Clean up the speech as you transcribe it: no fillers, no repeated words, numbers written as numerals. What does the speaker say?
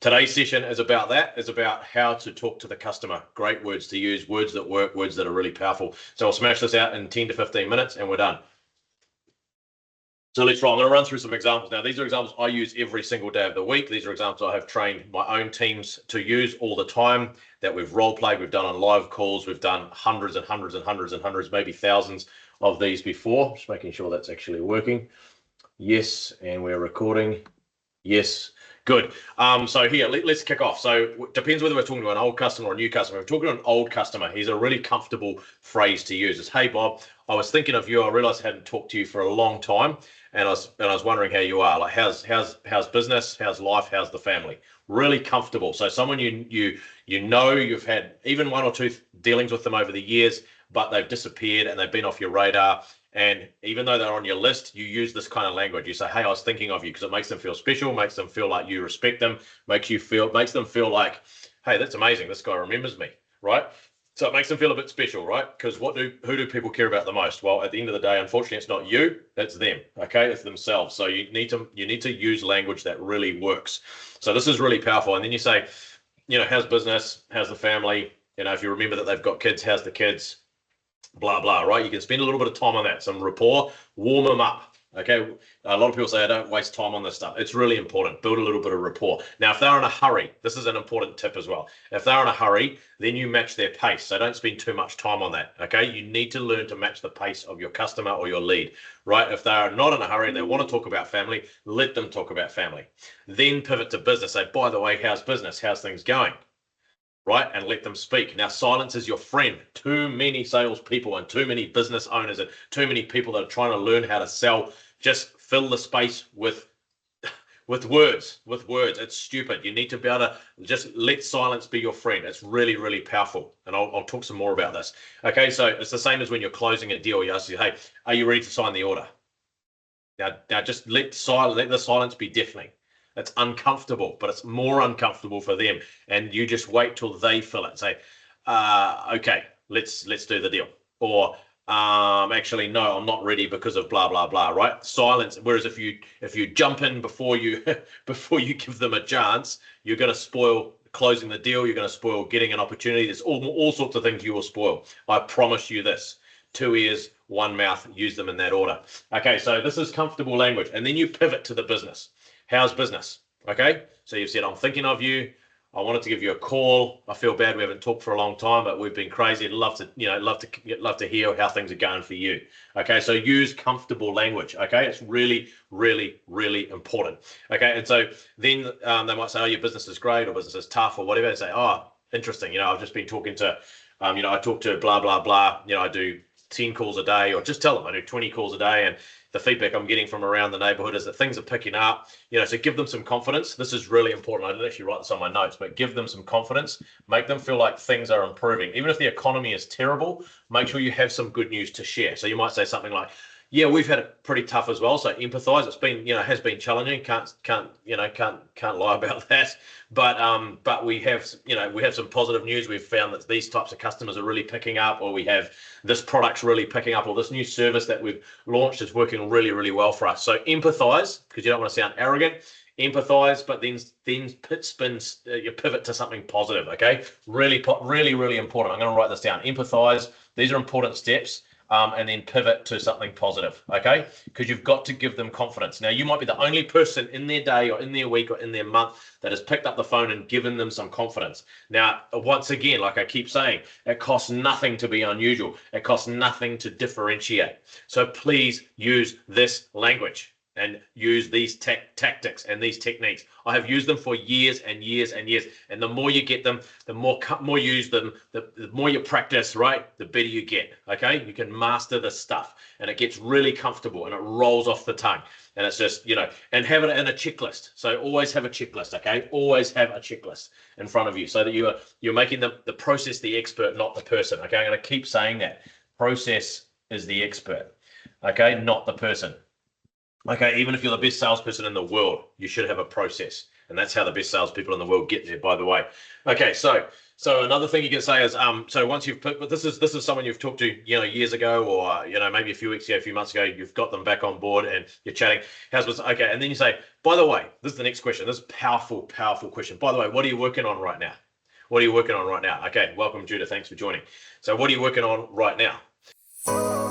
Today's session is about that, is about how to talk to the customer. Great words to use, words that work, words that are really powerful. So I'll smash this out in 10 to 15 minutes and we're done. So let's roll. I'm going to run through some examples. Now, these are examples I use every single day of the week. These are examples I have trained my own teams to use all the time, that we've role played, we've done on live calls, we've done hundreds and hundreds and hundreds and hundreds, maybe thousands of these before. Just making sure that's actually working. Yes, and we're recording. Yes. Good. So here, let's kick off. So it depends whether we're talking to an old customer or a new customer. If we're talking to an old customer, he's a really comfortable phrase to use. It's, hey, Bob, I was thinking of you. I realized I hadn't talked to you for a long time, and I was wondering how you are. Like, how's business? How's life? How's the family? Really comfortable. So someone you know you've had even one or two dealings with them over the years, but they've disappeared and they've been off your radar. And even though they're on your list, you use this kind of language. You say, hey, I was thinking of you, because it makes them feel special, makes them feel like you respect them, makes them feel like, hey, that's amazing. This guy remembers me, right? So it makes them feel a bit special, right? Because who do people care about the most? Well, at the end of the day, unfortunately, it's not you, it's them, okay? It's themselves. So you need to use language that really works. So this is really powerful. And then you say, how's business? How's the family? If you remember that they've got kids, how's the kids? Blah, blah, right? You can spend a little bit of time on that, some rapport, warm them up, okay? A lot of people say, I don't waste time on this stuff. It's really important. Build a little bit of rapport. Now, if they're in a hurry, this is an important tip as well. If they're in a hurry, then you match their pace. So don't spend too much time on that, okay? You need to learn to match the pace of your customer or your lead, right? If they're not in a hurry and they want to talk about family, let them talk about family. Then pivot to business. Say, by the way, how's business? How's things going? Right? And let them speak. Now, silence is your friend. Too many salespeople and too many business owners and too many people that are trying to learn how to sell just fill the space with words. It's stupid. You need to be able to just let silence be your friend. It's really, really powerful. And I'll talk some more about this. Okay, so it's the same as when you're closing a deal. You ask you, hey, are you ready to sign the order? Now just let the silence be deafening. It's uncomfortable, but it's more uncomfortable for them. And you just wait till they fill it. Say, okay, let's do the deal. Or actually, no, I'm not ready because of blah blah blah. Right? Silence. Whereas if you jump in before you give them a chance, you're going to spoil closing the deal. You're going to spoil getting an opportunity. There's all sorts of things you will spoil. I promise you this. 2 ears, 1 mouth. Use them in that order. Okay, so this is comfortable language, and then you pivot to the business. How's business? Okay, so you've said, I'm thinking of you. I wanted to give you a call. I feel bad we haven't talked for a long time, but we've been crazy. I'd love to hear how things are going for you. Okay, so use comfortable language. Okay, it's really, really, really important. Okay, and so then they might say, oh, your business is great or business is tough or whatever. They say, oh, interesting. I've just been talking to, I talk to blah, blah, blah. I do 10 calls a day, or just tell them I do 20 calls a day, and the feedback I'm getting from around the neighborhood is that things are picking up, so give them some confidence. This is really important. I didn't actually write this on my notes, but give them some confidence, make them feel like things are improving. Even if the economy is terrible, make sure you have some good news to share. So you might say something like, yeah, we've had it pretty tough as well. So empathize. It's been, has been challenging. Can't lie about that. But we have some positive news. We've found that these types of customers are really picking up, or we have this product's really picking up, or this new service that we've launched is working really, really well for us. So empathize, because you don't want to sound arrogant. Empathize, but then you pivot to something positive. Okay, really, really important. I'm going to write this down. Empathize. These are important steps. And then pivot to something positive, okay? Because you've got to give them confidence. Now, you might be the only person in their day or in their week or in their month that has picked up the phone and given them some confidence. Now, once again, like I keep saying, it costs nothing to be unusual. It costs nothing to differentiate. So please use this language and use these tactics and these techniques. I have used them for years and years and years. And the more you get them, the more you use them, the more you practice, right? The better you get, okay? You can master this stuff, and it gets really comfortable and it rolls off the tongue. And it's just, and have it in a checklist. So always have a checklist, okay? Always have a checklist in front of you so that you're making the process the expert, not the person, okay? I'm going to keep saying that. Process is the expert, okay? Not the person. Okay, even if you're the best salesperson in the world, you should have a process. And that's how the best salespeople in the world get there, by the way. Okay, so another thing you can say is, so once you've put, but this is someone you've talked to, years ago, or maybe a few weeks ago, a few months ago, you've got them back on board and you're chatting. Okay, and then you say, by the way, this is the next question. This is powerful question. By the way, what are you working on right now? What are you working on right now? Okay, welcome, Judah. Thanks for joining. So what are you working on right now?